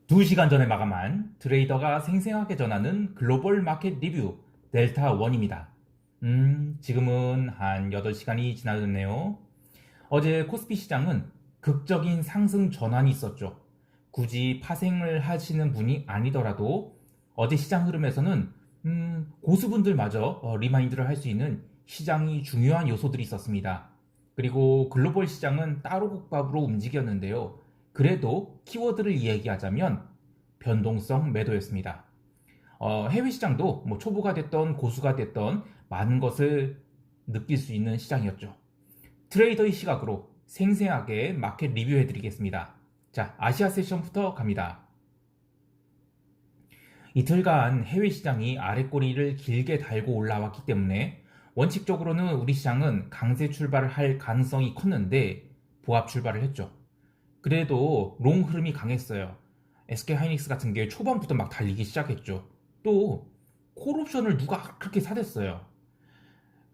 2시간 전에 마감한 트레이더가 생생하게 전하는 글로벌 마켓 리뷰 델타 원입니다. 지금은 한 8시간이 지나졌네요. 어제 코스피 시장은 극적인 상승 전환이 있었죠. 굳이 파생을 하시는 분이 아니더라도 어제 시장 흐름에서는 고수분들마저 리마인드를 할 수 있는 시장이 중요한 요소들이 있었습니다. 그리고 글로벌 시장은 따로 국밥으로 움직였는데요. 그래도 키워드를 이야기하자면 변동성 매도였습니다. 해외 시장도 뭐 초보가 됐던 고수가 됐던 많은 것을 느낄 수 있는 시장이었죠. 트레이더의 시각으로 생생하게 마켓 리뷰해 드리겠습니다. 자, 아시아 세션부터 갑니다. 이틀간 해외 시장이 아랫꼬리를 길게 달고 올라왔기 때문에 원칙적으로는 우리 시장은 강세 출발을 할 가능성이 컸는데 보합 출발을 했죠. 그래도 롱 흐름이 강했어요. SK 하이닉스 같은 게 초반부터 막 달리기 시작했죠. 또 콜옵션을 누가 그렇게 사댔어요.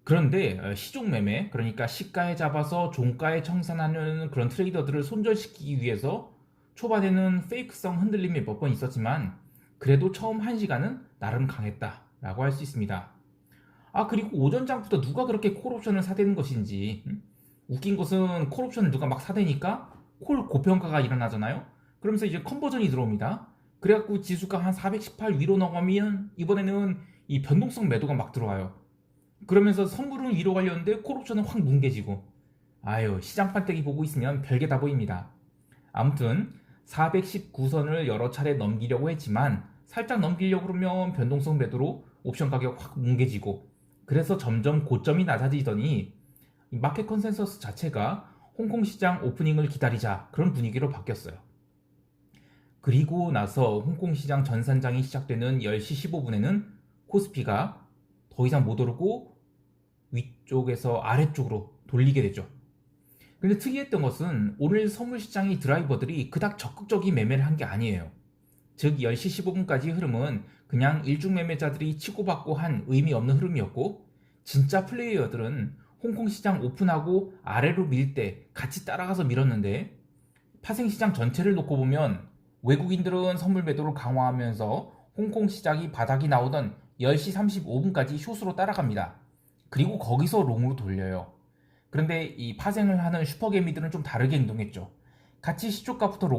그런데 시종 매매, 그러니까 시가에 잡아서 종가에 청산하는 그런 트레이더들을 손절시키기 위해서 초반에는 페이크성 흔들림이 몇 번 있었지만 그래도 처음 1시간은 나름 강했다라고 할 수 있습니다. 그리고 오전장부터 누가 그렇게 콜옵션을 사대는 것인지 웃긴 것은 콜옵션을 누가 막 사대니까 콜 고평가가 일어나잖아요. 그러면서 이제 컨버전이 들어옵니다. 그래갖고 지수가 한 418 위로 나가면 이번에는 이 변동성 매도가 막 들어와요. 그러면서 선물은 위로 가려는데 콜옵션은 확 뭉개지고 아유 시장 판때기 보고 있으면 별게 다 보입니다. 아무튼 419선을 여러 차례 넘기려고 했지만 살짝 넘기려고 그러면 변동성 매도로 옵션 가격 확 뭉개지고 그래서 점점 고점이 낮아지더니 마켓 컨센서스 자체가 홍콩 시장 오프닝을 기다리자 그런 분위기로 바뀌었어요. 그리고 나서 홍콩 시장 전산장이 시작되는 10시 15분에는 코스피가 더 이상 못 오르고 위쪽에서 아래쪽으로 돌리게 되죠. 근데 특이했던 것은 오늘 선물 시장의 드라이버들이 그닥 적극적인 매매를 한 게 아니에요. 즉 10시 15분까지 흐름은 그냥 일중 매매자들이 치고받고 한 의미 없는 흐름이었고 진짜 플레이어들은 홍콩 시장 오픈하고 아래로 밀 때 같이 따라가서 밀었는데 파생 시장 전체를 놓고 보면 외국인들은 선물 매도를 강화하면서 홍콩 시장이 바닥이 나오던 10시 35분까지 숏으로 따라갑니다. 그리고 거기서 롱으로 돌려요. 그런데 이 파생을 하는 슈퍼개미들은 좀 다르게 행동했죠. 같이 시초가부터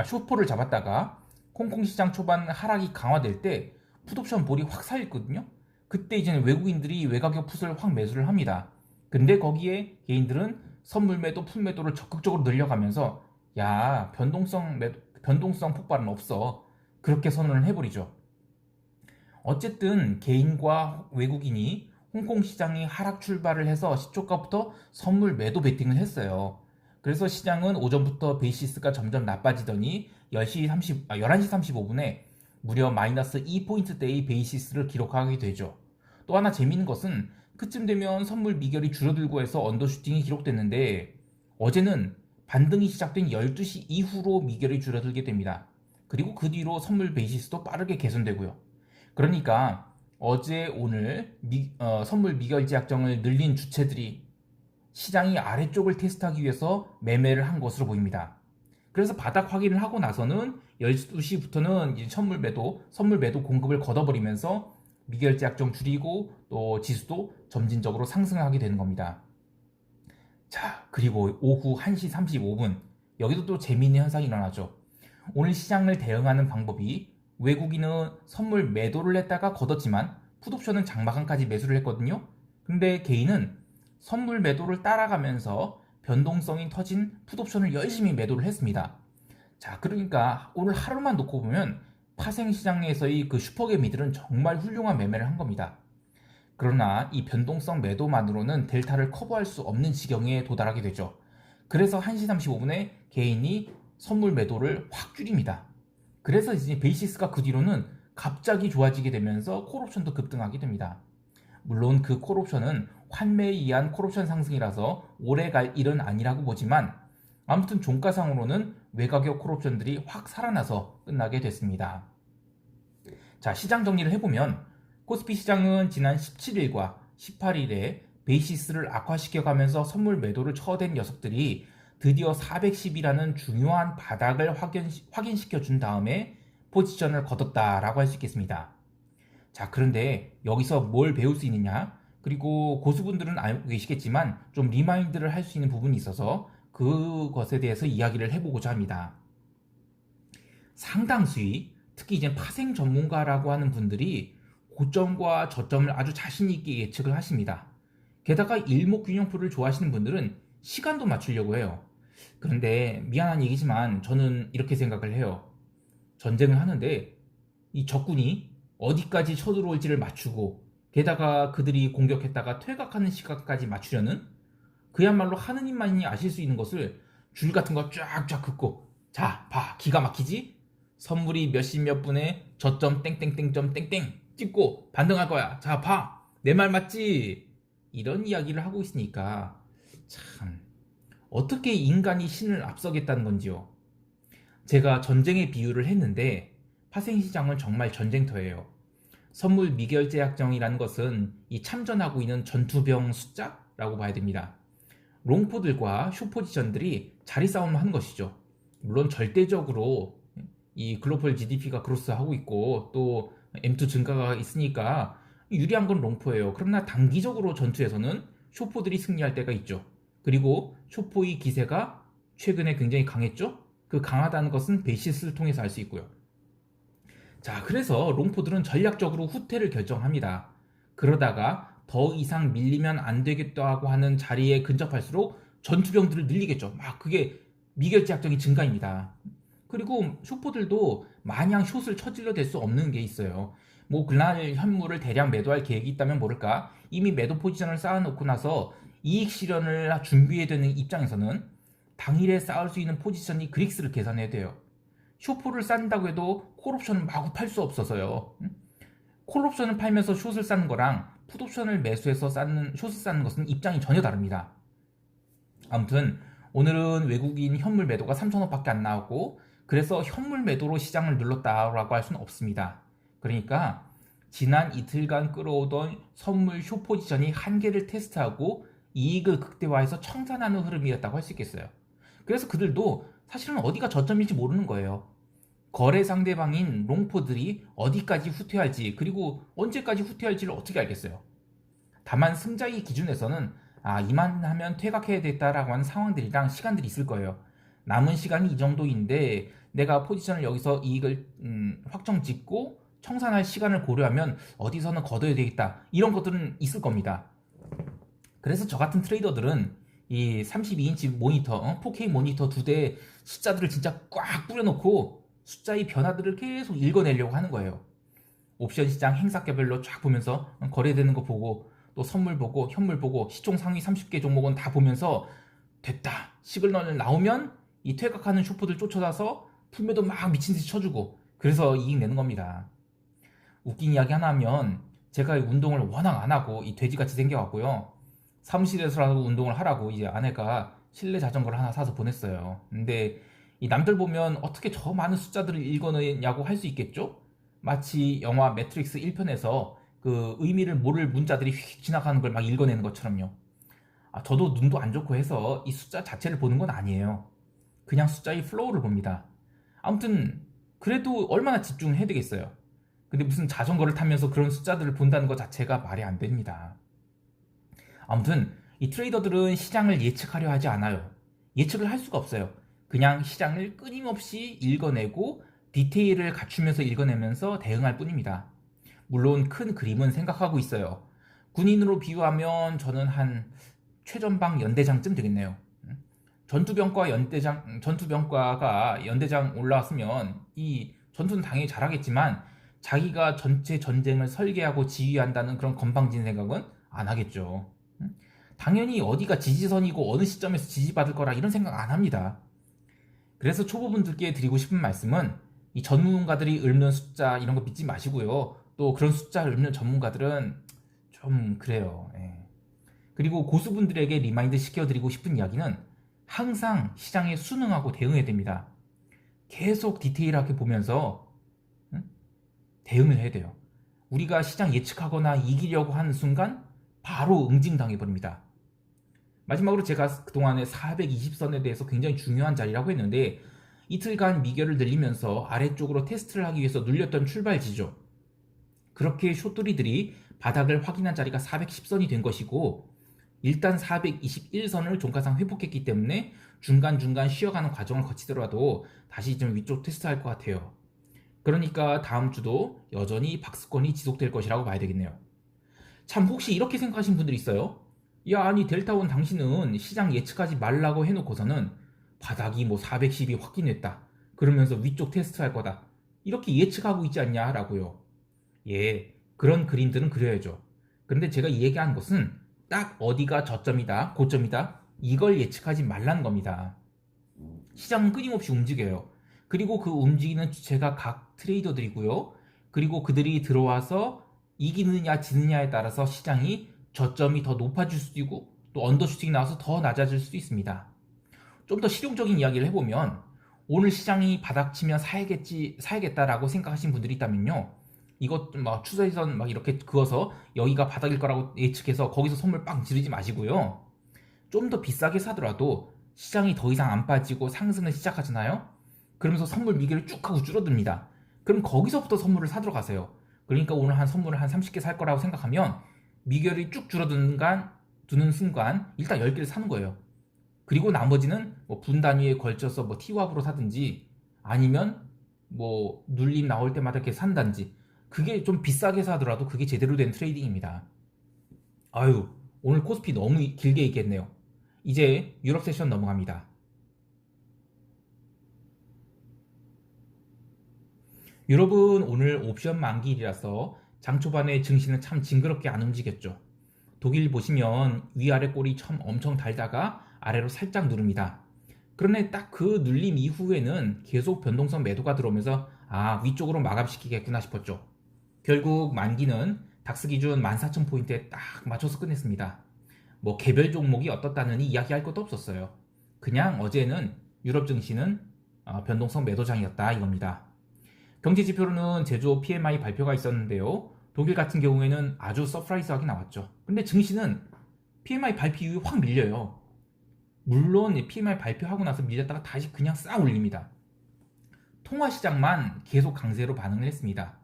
숏포를 잡았다가 홍콩 시장 초반 하락이 강화될 때 풋옵션 볼이 확 살렸거든요. 그때 이제는 외국인들이 외곽역 풋을 확 매수를 합니다. 근데 거기에 개인들은 선물 매도, 풋 매도를 적극적으로 늘려가면서 야 변동성 폭발은 없어. 그렇게 선언을 해버리죠. 어쨌든 개인과 외국인이 홍콩 시장이 하락 출발을 해서 시초가부터 선물 매도 베팅을 했어요. 그래서 시장은 오전부터 베이시스가 점점 나빠지더니 11시 35분에 무려 마이너스 2포인트대의 베이시스를 기록하게 되죠. 또 하나 재미있는 것은 그쯤 되면 선물 미결이 줄어들고 해서 언더슈팅이 기록됐는데 어제는 반등이 시작된 12시 이후로 미결이 줄어들게 됩니다. 그리고 그 뒤로 선물 베이시스도 빠르게 개선되고요. 그러니까 어제 오늘 선물 미결제 약정을 늘린 주체들이 시장이 아래쪽을 테스트하기 위해서 매매를 한 것으로 보입니다. 그래서 바닥 확인을 하고 나서는 12시부터는 이제 선물 매도 공급을 걷어버리면서 미결제 약정 줄이고 또 지수도 점진적으로 상승하게 되는 겁니다. 자, 그리고 오후 1시 35분 여기도 또 재미있는 현상이 일어나죠. 오늘 시장을 대응하는 방법이 외국인은 선물 매도를 했다가 걷었지만 풋옵션은 장마감까지 매수를 했거든요. 근데 개인은 선물 매도를 따라가면서 변동성이 터진 풋옵션을 열심히 매도를 했습니다. 자, 그러니까 오늘 하루만 놓고 보면 파생 시장에서의 그 슈퍼개미들은 정말 훌륭한 매매를 한 겁니다. 그러나 이 변동성 매도만으로는 델타를 커버할 수 없는 지경에 도달하게 되죠. 그래서 1시 35분에 개인이 선물 매도를 확 줄입니다. 그래서 이제 베이시스가 그 뒤로는 갑자기 좋아지게 되면서 콜옵션도 급등하게 됩니다. 물론 그 콜옵션은 환매에 의한 콜옵션 상승이라서 오래 갈 일은 아니라고 보지만 아무튼 종가상으로는 외곽역 콜옵션들이 확 살아나서 끝나게 됐습니다. 자, 시장 정리를 해보면 코스피 시장은 지난 17일과 18일에 베이시스를 악화시켜가면서 선물 매도를 쳐댄 녀석들이 드디어 410이라는 중요한 바닥을 확인시켜 준 다음에 포지션을 거뒀다라고 할 수 있겠습니다. 자, 그런데 여기서 뭘 배울 수 있느냐? 그리고 고수분들은 알고 계시겠지만 좀 리마인드를 할 수 있는 부분이 있어서 그것에 대해서 이야기를 해보고자 합니다. 상당수의 특히 이제 파생 전문가라고 하는 분들이 고점과 저점을 아주 자신 있게 예측을 하십니다. 게다가 일목균형표를 좋아하시는 분들은 시간도 맞추려고 해요. 그런데 미안한 얘기지만 저는 이렇게 생각을 해요. 전쟁을 하는데 이 적군이 어디까지 쳐들어올지를 맞추고 게다가 그들이 공격했다가 퇴각하는 시간까지 맞추려는 그야말로 하느님만이 아실 수 있는 것을 줄 같은 거 쫙쫙 긋고 자, 봐, 기가 막히지? 선물이 몇십 몇 분에 저점 땡땡땡점 땡땡 찍고 반등할 거야. 자, 봐, 내 말 맞지? 이런 이야기를 하고 있으니까 참 어떻게 인간이 신을 앞서겠다는 건지요. 제가 전쟁의 비유를 했는데 파생시장은 정말 전쟁터예요. 선물 미결제약정이라는 것은 이 참전하고 있는 전투병 숫자라고 봐야 됩니다. 롱포들과 숏포지션들이 자리 싸움을 하는 것이죠. 물론 절대적으로 이 글로벌 GDP가 그로스하고 있고 또 M2 증가가 있으니까 유리한 건 롱포예요. 그러나 단기적으로 전투에서는 숏포들이 승리할 때가 있죠. 그리고 숏포의 기세가 최근에 굉장히 강했죠. 그 강하다는 것은 베이시스를 통해서 알 수 있고요. 자, 그래서 롱포들은 전략적으로 후퇴를 결정합니다. 그러다가 더 이상 밀리면 안 되겠다고 하는 자리에 근접할수록 전투병들을 늘리겠죠. 막 그게 미결제약정이 증가입니다. 그리고 숏포들도 마냥 숏을 쳐질러 댈 수 없는 게 있어요. 뭐 그날 현물을 대량 매도할 계획이 있다면 모를까 이미 매도 포지션을 쌓아놓고 나서 이익 실현을 준비해야 되는 입장에서는 당일에 쌓을 수 있는 포지션이 그릭스를 계산해야 돼요. 숏포를 쌓는다고 해도 콜옵션을 마구 팔 수 없어서요. 콜옵션을 팔면서 숏을 쌓는 거랑 풋옵션을 매수해서 숏을 쌓는 것은 입장이 전혀 다릅니다. 아무튼 오늘은 외국인 현물 매도가 3천억밖에 안 나왔고 그래서 현물 매도로 시장을 눌렀다라고 할 수는 없습니다. 그러니까 지난 이틀간 끌어오던 선물 숏 포지션이 한계를 테스트하고 이익을 극대화해서 청산하는 흐름이었다고 할 수 있겠어요. 그래서 그들도 사실은 어디가 저점일지 모르는 거예요. 거래 상대방인 롱포들이 어디까지 후퇴할지 그리고 언제까지 후퇴할지를 어떻게 알겠어요. 다만 승자의 기준에서는 이만하면 퇴각해야 됐다라고 하는 상황들이랑 시간들이 있을 거예요. 남은 시간이 이 정도인데 내가 포지션을 여기서 이익을 확정 짓고 청산할 시간을 고려하면 어디서는 걷어야 되겠다 이런 것들은 있을 겁니다. 그래서 저 같은 트레이더들은 이 32인치 모니터 4K 모니터 2대에 숫자들을 진짜 꽉 뿌려놓고 숫자의 변화들을 계속 읽어내려고 하는 거예요. 옵션 시장 행사가별로 쫙 보면서 거래되는 거 보고 또 선물 보고 현물 보고 시총 상위 30개 종목은 다 보면서 됐다 시그널 나오면 이 퇴각하는 슈퍼들 쫓아가서 풀매도 막 미친듯이 쳐주고 그래서 이익 내는 겁니다. 웃긴 이야기 하나 하면 제가 운동을 워낙 안 하고 이 돼지같이 생겨갖고요 사무실에서라도 운동을 하라고 이제 아내가 실내 자전거를 하나 사서 보냈어요. 근데 이 남들 보면 어떻게 저 많은 숫자들을 읽어내냐고 할 수 있겠죠? 마치 영화 매트릭스 1편에서 그 의미를 모를 문자들이 휙 지나가는 걸 막 읽어내는 것처럼요. 저도 눈도 안 좋고 해서 이 숫자 자체를 보는 건 아니에요. 그냥 숫자의 플로우를 봅니다. 아무튼 그래도 얼마나 집중해야 되겠어요. 근데 무슨 자전거를 타면서 그런 숫자들을 본다는 것 자체가 말이 안 됩니다. 아무튼 이 트레이더들은 시장을 예측하려 하지 않아요. 예측을 할 수가 없어요. 그냥 시장을 끊임없이 읽어내고 디테일을 갖추면서 읽어내면서 대응할 뿐입니다. 물론 큰 그림은 생각하고 있어요. 군인으로 비유하면 저는 한 최전방 연대장쯤 되겠네요. 전투병과가 연대장 올라왔으면 이 전투는 당연히 잘하겠지만 자기가 전체 전쟁을 설계하고 지휘한다는 그런 건방진 생각은 안 하겠죠. 당연히 어디가 지지선이고 어느 시점에서 지지받을 거라 이런 생각 안 합니다. 그래서 초보분들께 드리고 싶은 말씀은 이 전문가들이 읊는 숫자 이런 거 믿지 마시고요. 또 그런 숫자를 읊는 전문가들은 좀 그래요. 그리고 고수분들에게 리마인드 시켜드리고 싶은 이야기는 항상 시장에 순응하고 대응해야 됩니다. 계속 디테일하게 보면서 대응을 해야 돼요. 우리가 시장 예측하거나 이기려고 하는 순간 바로 응징당해버립니다. 마지막으로 제가 그동안에 420선에 대해서 굉장히 중요한 자리라고 했는데 이틀간 미결을 늘리면서 아래쪽으로 테스트를 하기 위해서 눌렸던 출발지죠. 그렇게 숏두리들이 바닥을 확인한 자리가 410선이 된 것이고 일단 421선을 종가상 회복했기 때문에 중간중간 쉬어가는 과정을 거치더라도 다시 좀 위쪽 테스트할 것 같아요. 그러니까 다음 주도 여전히 박스권이 지속될 것이라고 봐야 되겠네요. 참 혹시 이렇게 생각하신 분들이 있어요? 야 아니 델타원 당신은 시장 예측하지 말라고 해놓고서는 바닥이 뭐 410이 확인했다 그러면서 위쪽 테스트할 거다 이렇게 예측하고 있지 않냐 라고요. 예, 그런 그림들은 그려야죠. 그런데 제가 얘기한 것은 딱 어디가 저점이다 고점이다 이걸 예측하지 말라는 겁니다. 시장은 끊임없이 움직여요. 그리고 그 움직이는 주체가 각 트레이더들이고요. 그리고 그들이 들어와서 이기느냐 지느냐에 따라서 시장이 저점이 더 높아질 수도 있고 또 언더슈팅이 나와서 더 낮아질 수도 있습니다. 좀 더 실용적인 이야기를 해보면 오늘 시장이 바닥치면 사야겠다라고 생각하신 분들이 있다면요. 이것 막 추세선 막 이렇게 그어서 여기가 바닥일 거라고 예측해서 거기서 선물 빵 지르지 마시고요. 좀 더 비싸게 사더라도 시장이 더 이상 안 빠지고 상승을 시작하잖아요. 그러면서 선물 미결이 쭉 하고 줄어듭니다. 그럼 거기서부터 선물을 사들어 가세요. 그러니까 오늘 한 선물을 한 30개 살 거라고 생각하면 미결이 쭉 두는 순간 일단 10개를 사는 거예요. 그리고 나머지는 뭐 분 단위에 걸쳐서 뭐 티왑으로 사든지 아니면 뭐 눌림 나올 때마다 이렇게 산단지 그게 좀 비싸게 사더라도 그게 제대로 된 트레이딩입니다. 아유 오늘 코스피 너무 길게 얘기했네요. 이제 유럽 세션 넘어갑니다. 유럽은 오늘 옵션 만기일이라서 장 초반에 증시는 참 징그럽게 안 움직였죠. 독일 보시면 위아래 꼬리 처음 엄청 달다가 아래로 살짝 누릅니다. 그런데 딱 그 눌림 이후에는 계속 변동성 매도가 들어오면서 아 위쪽으로 마감시키겠구나 싶었죠. 결국 만기는 닥스 기준 14,000포인트에 딱 맞춰서 끝냈습니다. 뭐 개별 종목이 어떻다느니 이야기할 것도 없었어요. 그냥 어제는 유럽 증시는 변동성 매도장이었다 이겁니다. 경제 지표로는 제조업 PMI 발표가 있었는데요. 독일 같은 경우에는 아주 서프라이즈하게 나왔죠. 근데 증시는 PMI 발표 이후에 확 밀려요. 물론 PMI 발표하고 나서 밀렸다가 다시 그냥 싹 올립니다. 통화시장만 계속 강세로 반응을 했습니다.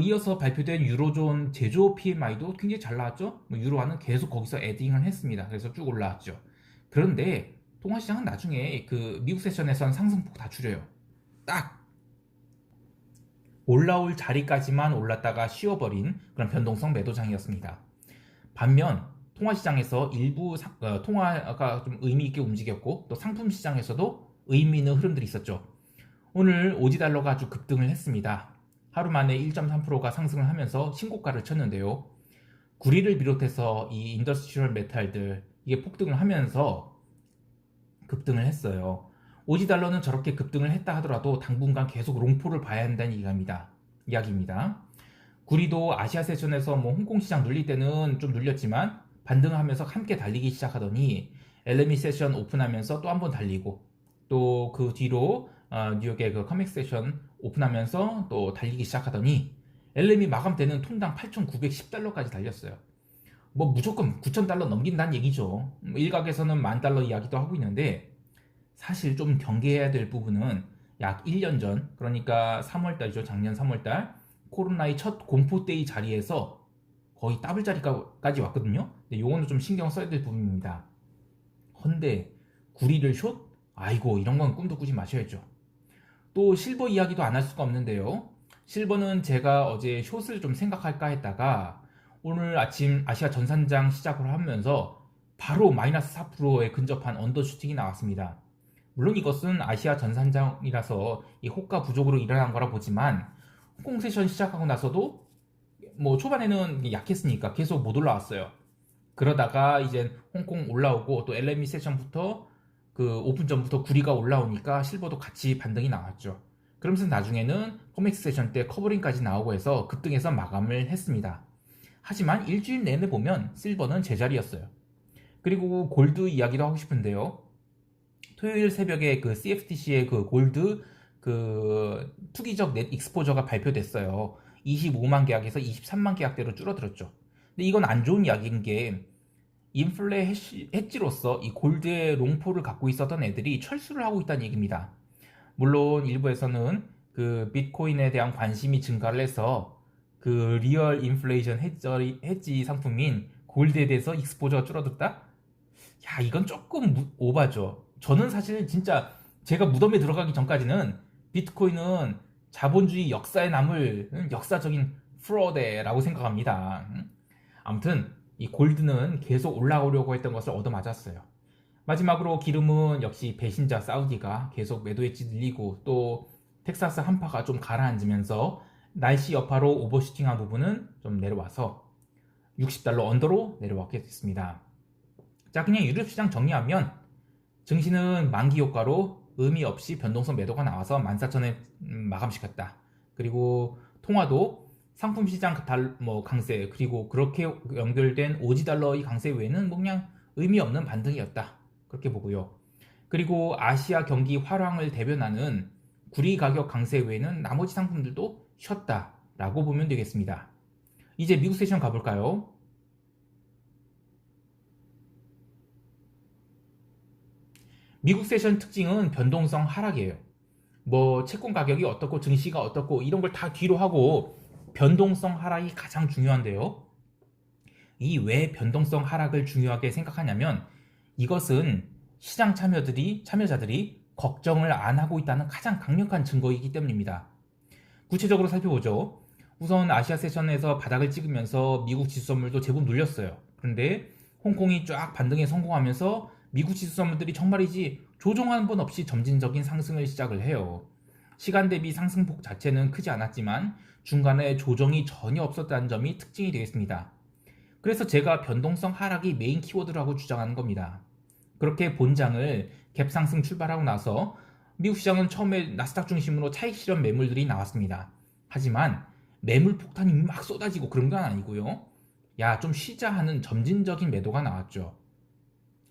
이어서 발표된 유로존 제조업 PMI도 굉장히 잘 나왔죠. 유로화는 계속 거기서 에딩을 했습니다. 그래서 쭉 올라왔죠. 그런데 통화시장은 나중에 미국 세션에선 상승폭 다 줄여요. 딱 올라올 자리까지만 올랐다가 쉬어버린 그런 변동성 매도장이었습니다. 반면 통화시장에서 일부 통화가 좀 의미 있게 움직였고 또 상품 시장에서도 의미 있는 흐름들이 있었죠. 오늘 오지달러가 아주 급등을 했습니다. 하루 만에 1.3%가 상승을 하면서 신고가를 쳤는데요. 구리를 비롯해서 이 인더스트리얼 메탈들 이게 폭등을 하면서 급등을 했어요. 오지달러는 저렇게 급등을 했다 하더라도 당분간 계속 롱포를 봐야 한다는 이야기입니다. 구리도 아시아 세션에서 뭐 홍콩 시장 눌릴 때는 좀 눌렸지만 반등하면서 함께 달리기 시작하더니 LME 세션 오픈하면서 또 한 번 달리고 또 그 뒤로 뉴욕의 그 커맥 세션 오픈하면서 또 달리기 시작하더니 LME 마감 때는 톤당 8,910달러까지 달렸어요. 뭐 무조건 9,000달러 넘긴다는 얘기죠. 일각에서는 10,000달러 이야기도 하고 있는데 사실 좀 경계해야 될 부분은 약 1년 전, 그러니까 3월달이죠. 작년 3월달 코로나의 첫 공포때의 자리에서 거의 더블 자리까지 왔거든요. 근데 요거는 좀 신경 써야 될 부분입니다. 헌데 구리를 숏? 아이고 이런 건 꿈도 꾸지 마셔야죠. 또 실버 이야기도 안 할 수가 없는데요. 실버는 제가 어제 숏을 좀 생각할까 했다가 오늘 아침 아시아 전산장 시작을 하면서 바로 마이너스 4%에 근접한 언더슈팅이 나왔습니다. 물론 이것은 아시아 전산장이라서 이 호가 부족으로 일어난 거라 보지만 홍콩 세션 시작하고 나서도 뭐 초반에는 약했으니까 계속 못 올라왔어요. 그러다가 이제 홍콩 올라오고 또 LME 세션부터 오픈 전부터 구리가 올라오니까 실버도 같이 반등이 나왔죠. 그러면서 나중에는 코맥스 세션 때 커버링까지 나오고 해서 급등해서 마감을 했습니다. 하지만 일주일 내내 보면 실버는 제자리였어요. 그리고 골드 이야기도 하고 싶은데요. 토요일 새벽에 CFTC의 골드 투기적 넷 익스포저가 발표됐어요. 25만 계약에서 23만 계약대로 줄어들었죠. 근데 이건 안 좋은 이야기인 게 인플레 해지로서 이 골드의 롱포를 갖고 있었던 애들이 철수를 하고 있다는 얘기입니다. 물론 일부에서는 그 비트코인에 대한 관심이 증가를 해서 그 리얼 인플레이션 해지 상품인 골드에 대해서 익스포저가 줄어들었다? 야, 이건 조금 오바죠. 저는 사실 진짜 제가 무덤에 들어가기 전까지는 비트코인은 자본주의 역사에 남을 역사적인 프로데라고 생각합니다. 아무튼 이 골드는 계속 올라오려고 했던 것을 얻어맞았어요. 마지막으로 기름은 역시 배신자 사우디가 계속 매도 엣지 늘리고 또 텍사스 한파가 좀 가라앉으면서 날씨 여파로 오버슈팅한 부분은 좀 내려와서 $60 언더로 내려왔게 됐습니다. 자, 그냥 유럽 시장 정리하면 증시는 만기 효과로 의미 없이 변동성 매도가 나와서 14,000에 마감시켰다. 그리고 통화도 상품 시장 강세 그리고 그렇게 연결된 오지 달러의 강세 외에는 뭐 그냥 의미 없는 반등이었다. 그렇게 보고요. 그리고 아시아 경기 활황을 대변하는 구리 가격 강세 외에는 나머지 상품들도 쉬었다라고 보면 되겠습니다. 이제 미국 세션 가볼까요? 미국 세션 특징은 변동성 하락이에요. 뭐 채권 가격이 어떻고 증시가 어떻고 이런 걸 다 뒤로 하고 변동성 하락이 가장 중요한데요. 이 왜 변동성 하락을 중요하게 생각하냐면 이것은 시장 참여자들이 걱정을 안 하고 있다는 가장 강력한 증거이기 때문입니다. 구체적으로 살펴보죠. 우선 아시아 세션에서 바닥을 찍으면서 미국 지수 선물도 제법 눌렸어요. 그런데 홍콩이 쫙 반등에 성공하면서 미국 지수 선물들이 정말이지 조정 한 번 없이 점진적인 상승을 시작을 해요. 시간 대비 상승폭 자체는 크지 않았지만 중간에 조정이 전혀 없었다는 점이 특징이 되겠습니다. 그래서 제가 변동성 하락이 메인 키워드라고 주장하는 겁니다. 그렇게 본장을 갭 상승 출발하고 나서 미국 시장은 처음에 나스닥 중심으로 차익 실현 매물들이 나왔습니다. 하지만 매물 폭탄이 막 쏟아지고 그런 건 아니고요. 야, 좀 쉬자 하는 점진적인 매도가 나왔죠.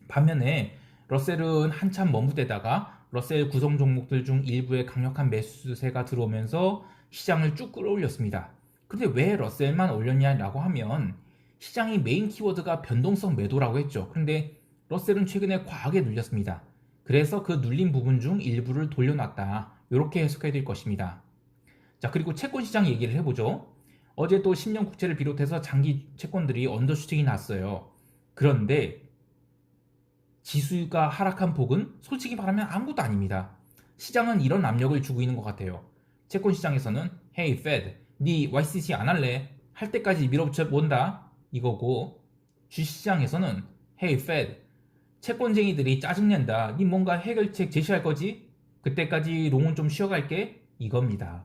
반면에 러셀은 한참 머무대다가 러셀 구성 종목들 중 일부에 강력한 매수세가 들어오면서 시장을 쭉 끌어올렸습니다. 근데 왜 러셀만 올렸냐라고 하면 시장의 메인 키워드가 변동성 매도라고 했죠. 그런데 러셀은 최근에 과하게 눌렸습니다. 그래서 그 눌린 부분 중 일부를 돌려놨다. 이렇게 해석해야 될 것입니다. 자, 그리고 채권 시장 얘기를 해보죠. 어제 또 10년 국채를 비롯해서 장기 채권들이 언더슈팅이 났어요. 그런데 지수가 하락한 폭은 솔직히 말하면 아무것도 아닙니다. 시장은 이런 압력을 주고 있는 것 같아요. 채권 시장에서는 Hey Fed, 네 YCC 안 할래? 할 때까지 밀어붙여 본다 이거고, 주식시장에서는 Hey Fed, 채권쟁이들이 짜증낸다. 네 뭔가 해결책 제시할 거지? 그때까지 롱은 좀 쉬어갈게 이겁니다.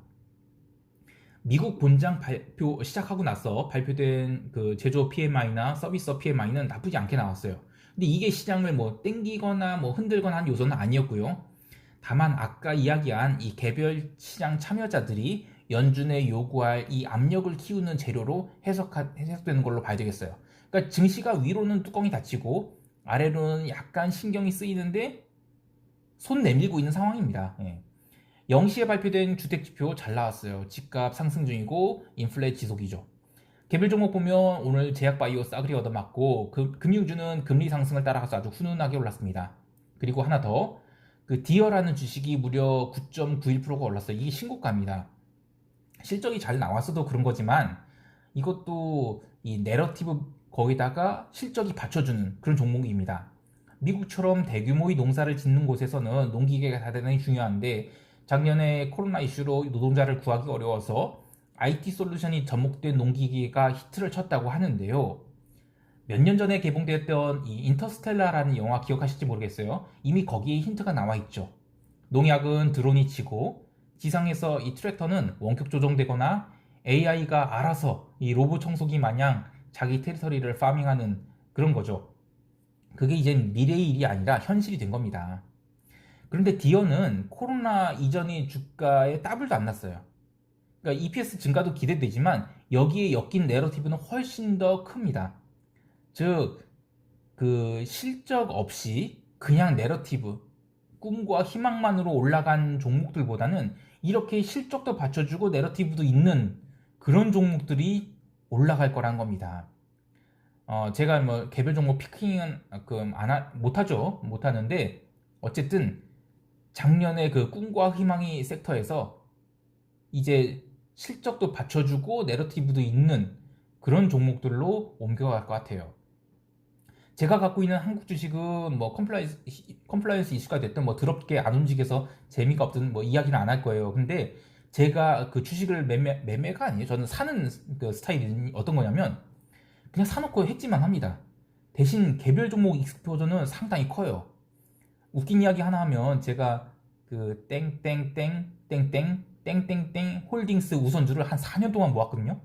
미국 본장 발표 시작하고 나서 발표된 그 제조업 PMI나 서비스업 PMI는 나쁘지 않게 나왔어요. 근데 이게 시장을 뭐 땡기거나 뭐 흔들거나 한 요소는 아니었고요. 다만 아까 이야기한 이 개별 시장 참여자들이 연준에 요구할 이 압력을 키우는 재료로 해석되는 걸로 봐야 되겠어요. 그러니까 증시가 위로는 뚜껑이 닫히고 아래로는 약간 신경이 쓰이는데 손 내밀고 있는 상황입니다. 예. 0시에 발표된 주택지표 잘 나왔어요. 집값 상승 중이고 인플레 지속이죠. 개별 종목 보면 오늘 제약바이오 싸그리 얻어맞고 금융주는 금리 상승을 따라가서 아주 훈훈하게 올랐습니다. 그리고 하나 더, 그 디어라는 주식이 무려 9.91%가 올랐어요. 이게 신고가입니다. 실적이 잘 나왔어도 그런 거지만 이것도 이 내러티브 거기다가 실적이 받쳐주는 그런 종목입니다. 미국처럼 대규모의 농사를 짓는 곳에서는 농기계가 대단히 중요한데 작년에 코로나 이슈로 노동자를 구하기 어려워서 IT 솔루션이 접목된 농기계가 히트를 쳤다고 하는데요. 몇 년 전에 개봉됐던 이 인터스텔라라는 영화 기억하실지 모르겠어요. 이미 거기에 힌트가 나와 있죠. 농약은 드론이 치고 지상에서 이 트랙터는 원격 조정되거나 AI가 알아서 이 로봇 청소기 마냥 자기 테리터리를 파밍하는 그런 거죠. 그게 이제 미래의 일이 아니라 현실이 된 겁니다. 그런데 디어는 코로나 이전의 주가에 따블도 안 났어요. 그러니까 EPS 증가도 기대되지만 여기에 엮인 내러티브는 훨씬 더 큽니다. 즉, 그 실적 없이 그냥 내러티브, 꿈과 희망만으로 올라간 종목들보다는 이렇게 실적도 받쳐주고 내러티브도 있는 그런 종목들이 올라갈 거란 겁니다. 제가 뭐 개별 종목 피킹은 못하죠. 못하는데 어쨌든 작년에 그 꿈과 희망이 섹터에서 이제 실적도 받쳐주고 내러티브도 있는 그런 종목들로 옮겨갈 것 같아요. 제가 갖고 있는 한국 주식은 뭐 컴플라이언스 이슈가 됐든 뭐 더럽게 안 움직여서 재미가 없든 뭐 이야기는 안 할 거예요. 근데 제가 그 주식을 매매가 아니에요. 저는 사는 그 스타일이 어떤 거냐면 그냥 사놓고 했지만 합니다. 대신 개별 종목 익스포저는 상당히 커요. 웃긴 이야기 하나 하면 제가 그 땡땡땡 땡땡 땡땡땡 홀딩스 우선주를 한 4년 동안 모았거든요.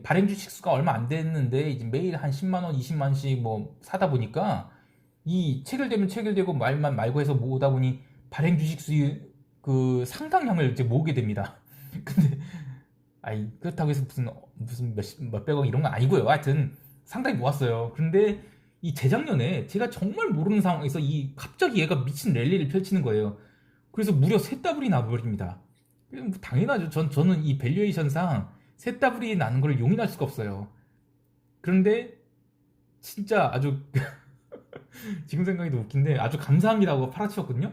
발행 주식 수가 얼마 안 됐는데 이제 매일 한 10만 원, 20만 원씩 뭐 사다 보니까 이 체결되면 체결되고 말만 말고 해서 모으다 보니 발행 주식 수그 상당량을 이제 모으게 됩니다. 근데 아이 그렇다고 해서 무슨 몇백억 이런 건 아니고요. 하여튼 상당히 모았어요. 그런데 이 재작년에 제가 정말 모르는 상황에서 이 갑자기 얘가 미친 랠리를 펼치는 거예요. 그래서 무려 세 더블이 나버립니다. 뭐 당연하죠. 저는 이 밸류에이션상 세 더블이 나는 걸 용인할 수가 없어요. 그런데 진짜 아주 지금 생각해도 웃긴데 아주 감사합니다고 팔아치웠거든요.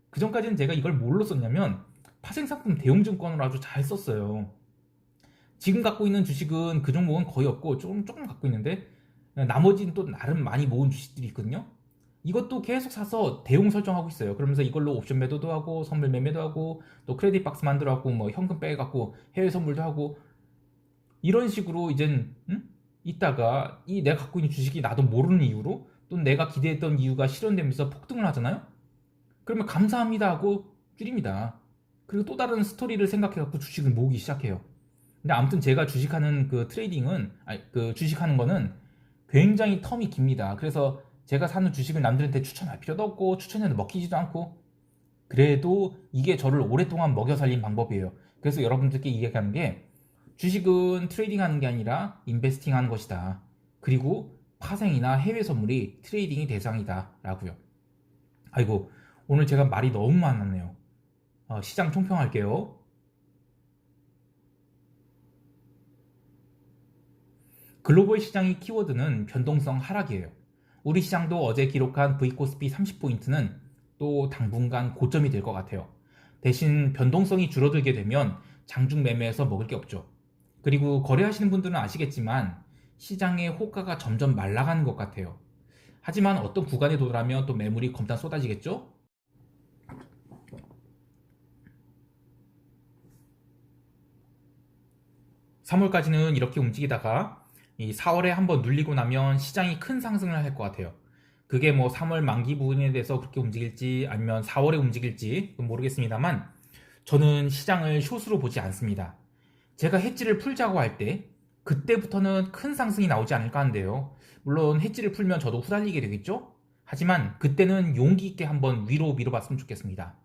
그 전까지는 제가 이걸 뭘로 썼냐면 파생상품 대용증권으로 아주 잘 썼어요. 지금 갖고 있는 주식은 그 종목은 거의 없고 조금 갖고 있는데 나머지는 또 나름 많이 모은 주식들이 있거든요. 이것도 계속 사서 대용 설정하고 있어요. 그러면서 이걸로 옵션 매도도 하고 선물 매매도 하고 또 크레딧 박스 만들어 갖고 뭐 현금 빼갖고 해외 선물도 하고 이런 식으로 이젠 이따가 이 내가 갖고 있는 주식이 나도 모르는 이유로 또 내가 기대했던 이유가 실현되면서 폭등을 하잖아요. 그러면 감사합니다 하고 줄입니다. 그리고 또 다른 스토리를 생각해갖고 주식을 모으기 시작해요. 근데 아무튼 제가 주식하는 그 트레이딩은, 아니, 그 주식하는 거는 굉장히 텀이 깁니다. 그래서 제가 사는 주식을 남들한테 추천할 필요도 없고, 추천해도 먹히지도 않고, 그래도 이게 저를 오랫동안 먹여 살린 방법이에요. 그래서 여러분들께 이야기하는 게, 주식은 트레이딩 하는 게 아니라 인베스팅 하는 것이다. 그리고 파생이나 해외 선물이 트레이딩이 대상이다. 라고요. 아이고, 오늘 제가 말이 너무 많았네요. 시장 총평할게요. 글로벌 시장의 키워드는 변동성 하락이에요. 우리 시장도 어제 기록한 V코스피 30포인트는 또 당분간 고점이 될 것 같아요. 대신 변동성이 줄어들게 되면 장중 매매에서 먹을 게 없죠. 그리고 거래하시는 분들은 아시겠지만 시장의 호가가 점점 말라가는 것 같아요. 하지만 어떤 구간에 도달하면 또 매물이 검단 쏟아지겠죠? 3월까지는 이렇게 움직이다가 이 4월에 한번 눌리고 나면 시장이 큰 상승을 할 것 같아요. 그게 뭐 3월 만기 부분에 대해서 그렇게 움직일지 아니면 4월에 움직일지 모르겠습니다만 저는 시장을 숏으로 보지 않습니다. 제가 해지를 풀자고 할 때 그때부터는 큰 상승이 나오지 않을까 하는데요. 물론 해지를 풀면 저도 후달리게 되겠죠? 하지만 그때는 용기 있게 한번 위로 밀어봤으면 좋겠습니다.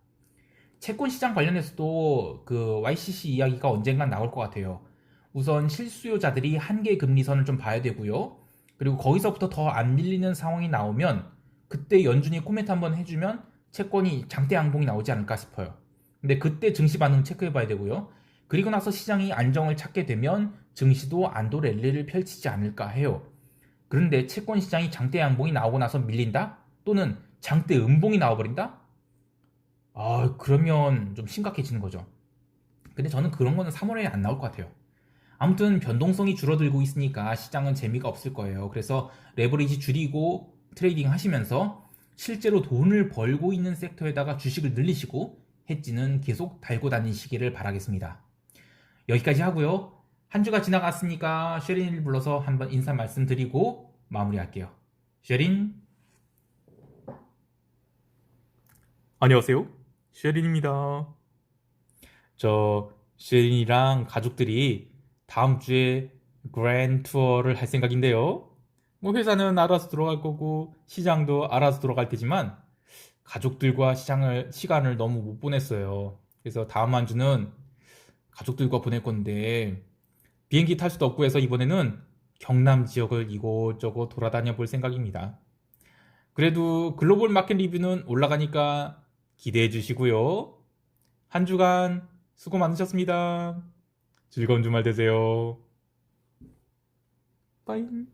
채권 시장 관련해서도 그 YCC 이야기가 언젠간 나올 것 같아요. 우선 실수요자들이 한계 금리선을 좀 봐야 되고요. 그리고 거기서부터 더 안 밀리는 상황이 나오면 그때 연준이 코멘트 한번 해주면 채권이 장대 양봉이 나오지 않을까 싶어요. 근데 그때 증시 반응 체크해 봐야 되고요. 그리고 나서 시장이 안정을 찾게 되면 증시도 안도 랠리를 펼치지 않을까 해요. 그런데 채권 시장이 장대 양봉이 나오고 나서 밀린다? 또는 장대 음봉이 나와버린다? 그러면 좀 심각해지는 거죠. 근데 저는 그런 거는 3월에 안 나올 것 같아요. 아무튼 변동성이 줄어들고 있으니까 시장은 재미가 없을 거예요. 그래서 레버리지 줄이고 트레이딩 하시면서 실제로 돈을 벌고 있는 섹터에다가 주식을 늘리시고 해지는 계속 달고 다니시기를 바라겠습니다. 여기까지 하고요. 한 주가 지나갔으니까 쉐린을 불러서 한번 인사 말씀드리고 마무리할게요. 쉐린. 안녕하세요. 쉐린입니다. 저 쉐린이랑 가족들이 다음 주에 그랜 투어를 할 생각인데요. 뭐 회사는 알아서 들어갈 거고 시장도 알아서 들어갈 테지만 가족들과 시간을 너무 못 보냈어요. 그래서 다음 한 주는 가족들과 보낼 건데 비행기 탈 수도 없고 해서 이번에는 경남 지역을 이곳저곳 돌아다녀 볼 생각입니다. 그래도 글로벌 마켓 리뷰는 올라가니까 기대해 주시고요. 한 주간 수고 많으셨습니다. 즐거운 주말 되세요. 빠잉.